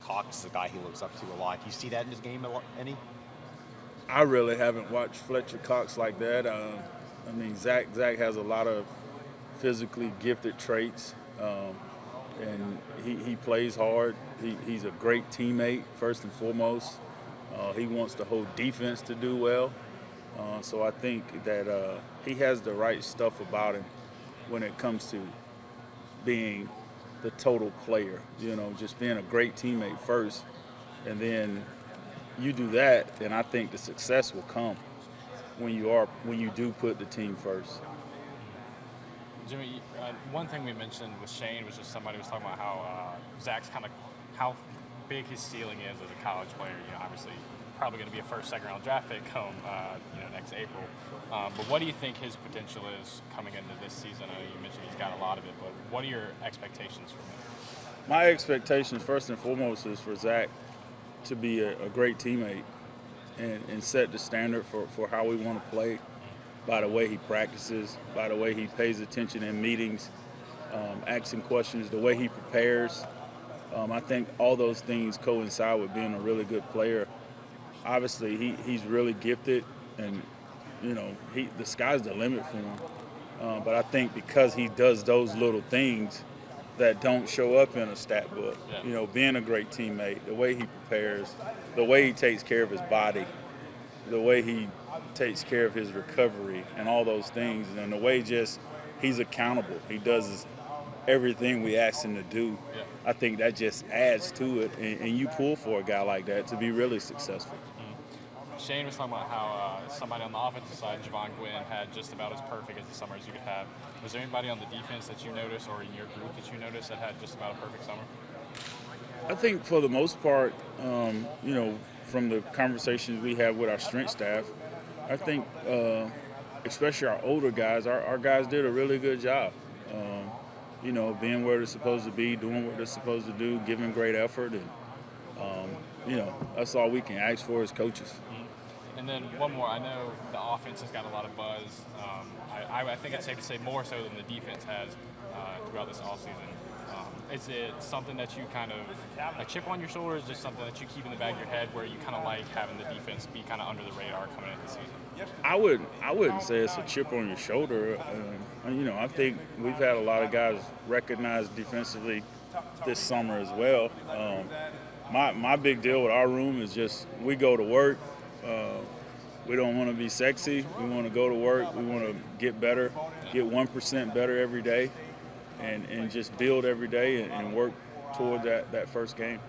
Cox is a guy he looks up to a lot. Do you see that in his game any? I really haven't watched Fletcher Cox like that. I mean, Zach has a lot of physically gifted traits, and he plays hard. He's a great teammate, first and foremost. He wants the whole defense to do well. So I think that he has the right stuff about him when it comes to being the total player, just being a great teammate first, and then you do that, and I think the success will come when you do put the team first. Jimmy, one thing we mentioned with Shane was just somebody was talking about how Zach's how big his ceiling is as a college player. Obviously probably going to be a first, second round draft pick come next April. But what do you think his potential is coming into this season? I know you mentioned he's got a lot of it, but what are your expectations from him? My expectations, first and foremost, is for Zach to be a great teammate and set the standard for how we want to play by the way he practices, by the way he pays attention in meetings, asking questions, the way he prepares. I think all those things coincide with being a really good player. Obviously, he's really gifted, and the sky's the limit for him. But I think because he does those little things that don't show up in a stat book, being a great teammate, the way he prepares, the way he takes care of his body, the way he takes care of his recovery, and all those things, and the way he's accountable. He does everything we ask him to do. Yeah. I think that just adds to it, and you pull for a guy like that to be really successful. Shane was talking about how somebody on the offensive side, Javon Gwynn, had just about as perfect as a summer as you could have. Was there anybody on the defense that you noticed, or in your group that you noticed, that had just about a perfect summer? I think for the most part, from the conversations we have with our strength staff, I think especially our older guys, our guys did a really good job. Being where they're supposed to be, doing what they're supposed to do, giving great effort, and that's all we can ask for as coaches. And then one more. I know the offense has got a lot of buzz. I think it's safe to say more so than the defense has throughout this offseason. Is it something that you kind of a chip on your shoulder? Is just something that you keep in the back of your head where you kind of like having the defense be kind of under the radar coming into the season? I wouldn't say it's a chip on your shoulder. I think we've had a lot of guys recognized defensively this summer as well. My big deal with our room is just we go to work. We don't want to be sexy. We want to go to work. We want to get better, get 1% better every day, and just build every day and work toward that first game.